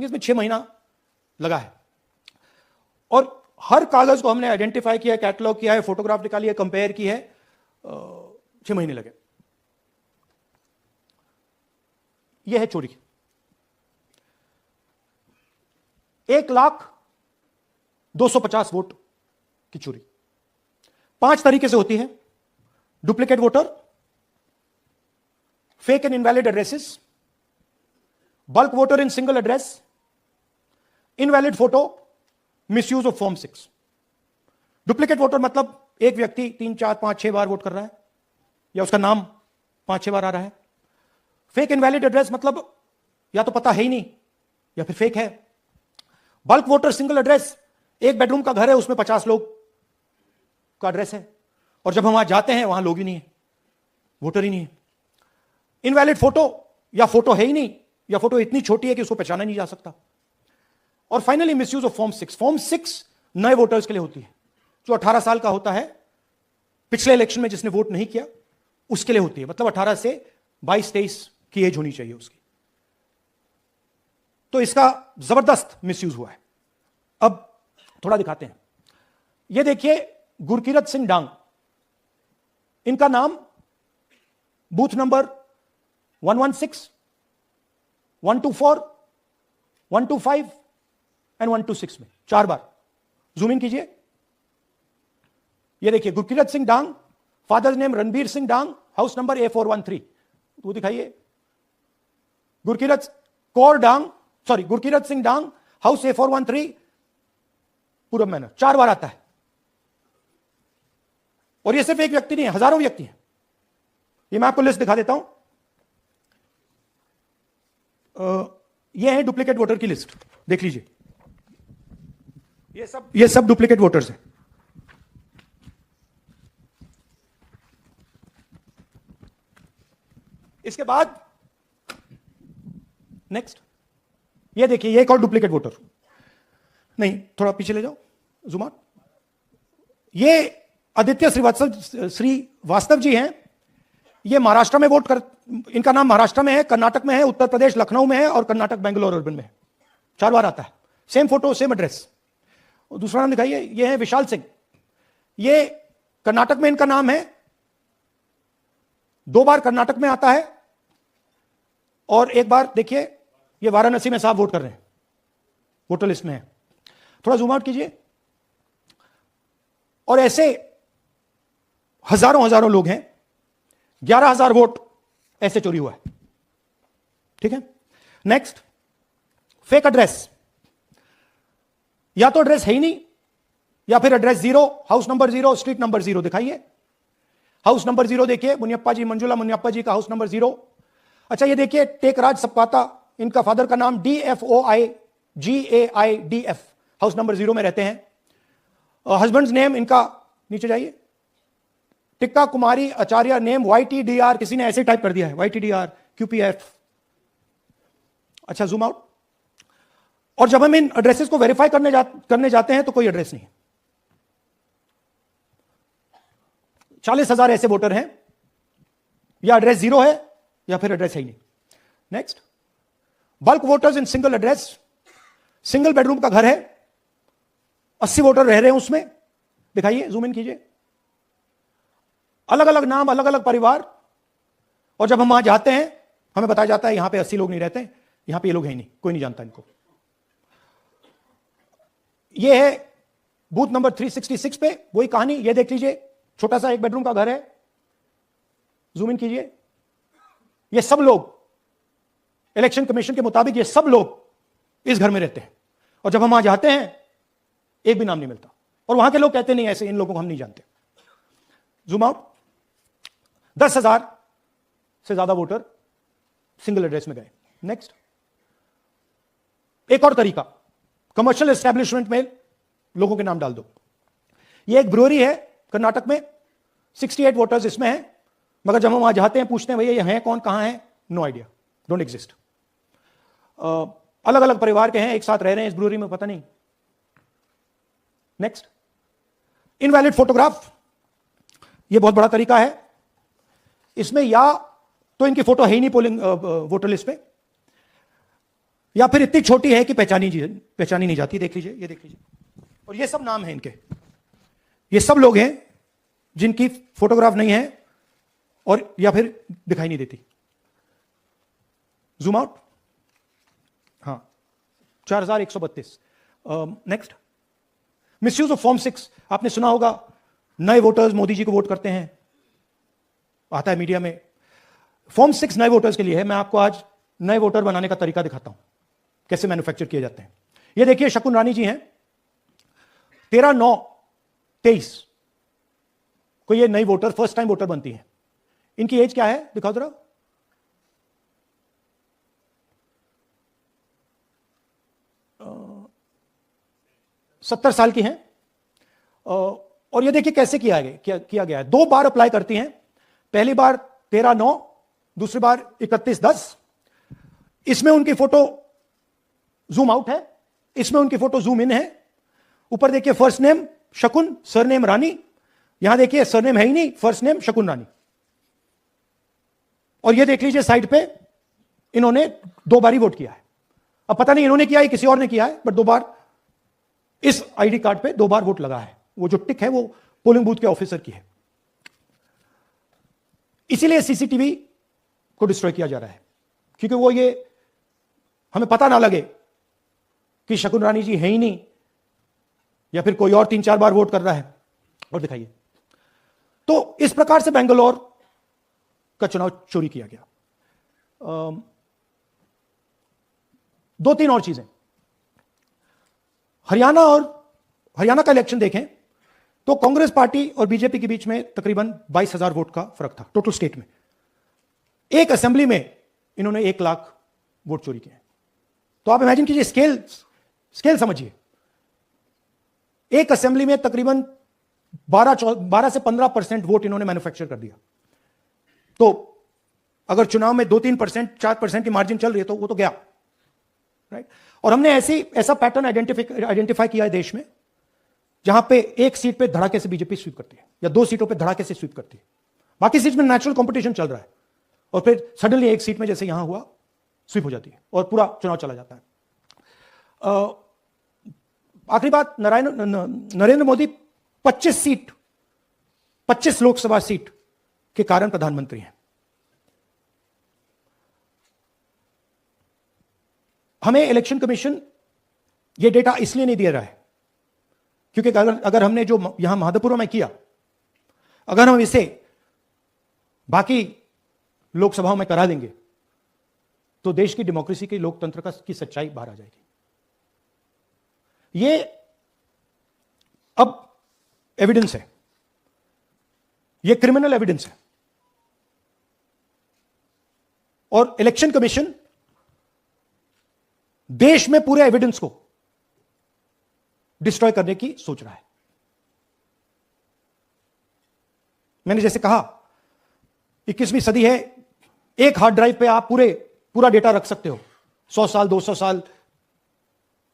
इसमें 6 महीना लगा है और हर कागज को हमने आइडेंटिफाई किया, कैटलॉग किया है, फोटोग्राफ निकाली है, कंपेयर की है, 6 महीने लगे। यह है चोरी। 1,02,50 वोट की चोरी 5 तरीके से होती है। Duplicate voter, fake and invalid addresses, bulk voter in single address, invalid photo, misuse of form 6। Duplicate voter मतलब एक व्यक्ति 3, 4, 5, 6 बार वोट कर रहा है या उसका नाम 5-6 बार आ रहा है। फेक इनवैलिड एड्रेस मतलब या तो पता है ही नहीं या फिर फेक है। बल्क वोटर सिंगल एड्रेस, एक बेडरूम का घर है, उसमें 50 लोग का एड्रेस है और जब हम वहां जाते हैं वहां लोग ही नहीं है, वोटर ही नहीं है। इनवैलिड फोटो, या फोटो है ही नहीं या फोटो इतनी छोटी है कि उसको पहचाना नहीं जा सकता। और finally misuse of form 6। Form 6 नए वोटर्स के लिए होती है, जो 18 साल का होता है, पिछले इलेक्शन में जिसने वोट नहीं किया उसके लिए होती है। मतलब 18 से 22-23 की एज होनी चाहिए उसकी। तो इसका जबरदस्त मिसयूज हुआ है। अब थोड़ा दिखाते हैं। यह देखिए गुरकीरत सिंह डांग, इनका नाम बूथ नंबर 116, 124, 125 एंड 126 में 4 बार। जूम इन कीजिए। यह देखिए गुरकीरत सिंह डांग, फादर नेम रणबीर सिंह डांग, हाउस नंबर A413। वो दिखाइए। गुरकीरत सिंह डांग, हाउस A413, पूरब मैनर। 4 बार आता है। और यह सिर्फ एक व्यक्ति नहीं है, हजारों व्यक्ति हैं। ये मैं आपको लिस्ट दिखा देता हूं। यह है डुप्लीकेट वोटर की लिस्ट, देख लीजिए। ये सब डुप्लीकेट वोटर्स हैं। इसके बाद नेक्स्ट, ये देखिए, ये एक और डुप्लीकेट वोटर। नहीं, थोड़ा पीछे ले जाओ, जूम आउट। ये आदित्य श्रीवास्तव जी हैं। ये महाराष्ट्र में वोट कर, इनका नाम महाराष्ट्र में है, कर्नाटक में है, उत्तर प्रदेश लखनऊ में है और कर्नाटक बेंगलोर अर्बन में है। 4 बार आता है। Same photo, same address. दूसरा नाम दिखाइए। ये है विशाल सिंह। ये कर्नाटक में इनका नाम है, 2 बार कर्नाटक में आता है और 1 बार देखिए ये वाराणसी में साहब वोट कर रहे हैं, वोटर लिस्ट में है। थोड़ा जूम आउट कीजिए। और ऐसे हजारों लोग हैं। 11,000 वोट ऐसे चोरी हुआ है। ठीक है। Next, fake address. या तो एड्रेस है ही नहीं या फिर address 0, house number 0, street number 0। दिखाइए हाउस नंबर 0, देखिए मुनियप्पा जी, मंजुला मुनियप्पा जी का हाउस नंबर 0। अच्छा, ये देखिए टेकराज सपकाता, इनका फादर का नाम DFOIGAIDF, हाउस नंबर 0 में रहते हैं। हस्बैंड्स नेम इनका, नीचे जाइए, टिक्का कुमारी आचार्य, नेम YTDR, किसी ने ऐसे टाइप कर दिया है, YTDR QPF। अच्छा, जूम आउट। और जब हम इन एड्रेसेस को वेरीफाई करने जाते हैं तो कोई एड्रेस नहीं है। 40,000 ऐसे वोटर हैं, या एड्रेस 0 है या फिर एड्रेस है ही नहीं। Next, bulk voters in single address. Single bedroom का घर है, 80 वोटर रह रहे हैं उसमें। दिखाइए, जूम इन कीजिए। अलग अलग नाम, अलग अलग परिवार। और जब हम वहां जाते हैं हमें बताया जाता है यहां पे 80 लोग नहीं रहते, यहां पे ये लोग हैं ही नहीं, कोई नहीं जानता इनको। ये है बूथ नंबर 366 पे वही कहानी। ये देख लीजिए, छोटा सा 1 बेडरूम का घर है। जूम इन कीजिए। ये सब लोग, इलेक्शन कमीशन के मुताबिक ये सब लोग इस घर में रहते हैं। और जब हम वहां जाते हैं एक भी नाम नहीं मिलता। और वहां के लोग कहते नहीं, ऐसे इन लोगों को हम नहीं जानते। Zoom out. 10,000 से ज्यादा वोटर सिंगल एड्रेस में गए। नेक्स्ट, एक और तरीका, कमर्शियल एस्टेब्लिशमेंट में लोगों के नाम डाल दो। ये एक ब्रूअरी है कर्नाटक में, 68 वोटर्स इसमें हैं, मगर जब हम वहां जाते हैं पूछते हैं भैया ये हैं कौन, कहां हैं, नो आइडिया, डोंट एग्जिस्ट। अलग अलग परिवार के हैं, एक साथ रह रहे हैं इस ब्रूअरी में, पता नहीं। Next, invalid photograph. ये बहुत बड़ा तरीका है। इसमें या तो इनकी फोटो है ही नहीं पोलिंग वोटर लिस्ट पे, या फिर इतनी छोटी है कि पहचानी नहीं जाती। देख लीजिए, ये देख लीजिए, और ये सब नाम है इनके। ये सब लोग हैं जिनकी फोटोग्राफ नहीं है और या फिर दिखाई नहीं देती। जूम आउट, हाँ, 4132। Next, misuse of form 6। आपने सुना होगा, नए वोटर्स मोदी जी को वोट करते हैं, आता है मीडिया में। फॉर्म 6 नए वोटर्स के लिए है। मैं आपको आज नए वोटर बनाने का तरीका दिखाता हूं, कैसे मैन्युफैक्चर किए जाते हैं। ये देखिए, शकुन रानी जी हैं, 13/9/23 को ये नई वोटर, फर्स्ट टाइम वोटर बनती है। इनकी एज क्या है, दिखाओ जरा। अ, 70 साल की हैं। और ये देखिए कैसे किया गया है। 2 बार अप्लाई करती हैं। पहली बार 13/9, दूसरी बार 31/10। इसमें उनकी फोटो जूम आउट है, इसमें उनकी फोटो जूम इन है। ऊपर देखिए, फर्स्ट नेम शकुन, सरनेम रानी। यहां देखिए सरनेम है ही नहीं, फर्स्ट नेम शकुन रानी। और ये देख लीजिए साइड पे, इन्होंने 2 बार ही वोट किया है। अब पता नहीं इन्होंने किया है किसी और ने किया है, बट 2 बार इस आईडी कार्ड पे 2 बार वोट लगा है। वो जो टिक है वो पोलिंग बूथ के ऑफिसर की है। इसीलिए सीसीटीवी को डिस्ट्रॉय किया जा रहा है, क्योंकि वो ये हमें पता ना लगे कि शकुन रानी जी है ही नहीं, या फिर कोई और 3-4 बार वोट कर रहा है। और दिखाइए, तो इस प्रकार से बेंगलोर का चुनाव चोरी किया गया। 2-3 और चीजें। हरियाणा का इलेक्शन देखें तो कांग्रेस पार्टी और बीजेपी के बीच में तकरीबन 22,000 वोट का फर्क था टोटल स्टेट में। एक असेंबली में इन्होंने 1 लाख वोट चोरी किए। तो आप इमेजिन कीजिए, स्केल समझिए। एक असेंबली में तकरीबन 12 से 15% वोट इन्होंने मैन्युफैक्चर कर दिया। तो अगर चुनाव में 2-3%, 4% की मार्जिन चल रही है तो वो तो गया, राइट। और हमने ऐसा पैटर्न आइडेंटिफाई किया है देश में, जहां पे एक सीट पे धड़ाके से बीजेपी स्वीप करती है, या 2 सीटों पे धड़ाके से स्वीप करती है। बाकी सीट में नेचुरल कंपटीशन चल रहा है, और फिर सडनली एक सीट में, जैसे यहां हुआ, स्वीप हो जाती है और पूरा चुनाव चला जाता है। आखिरी बात, नरेंद्र मोदी 25 लोकसभा सीट के कारण प्रधानमंत्री हैं। हमें इलेक्शन कमीशन यह डेटा इसलिए नहीं दे रहा है क्योंकि अगर हमने जो यहां महादपुर में किया, अगर हम इसे बाकी लोकसभाओं में करा देंगे तो देश की डेमोक्रेसी की, लोकतंत्र की सच्चाई बाहर आ जाएगी। ये अब एविडेंस है, ये क्रिमिनल एविडेंस है, और इलेक्शन कमीशन देश में पूरे एविडेंस को डिस्ट्रॉय करने की सोच रहा है। मैंने जैसे कहा, 21वीं सदी है, एक हार्ड ड्राइव पे आप पूरा डेटा रख सकते हो। 100 साल 200 साल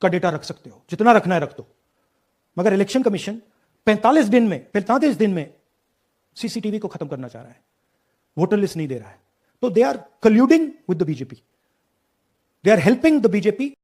का डेटा रख सकते हो, जितना रखना है रख दो। मगर इलेक्शन कमीशन 45 दिन में सीसीटीवी को खत्म करना चाह रहा है, वोटर लिस्ट नहीं दे रहा है। तो they are colluding with the BJP, they are helping the BJP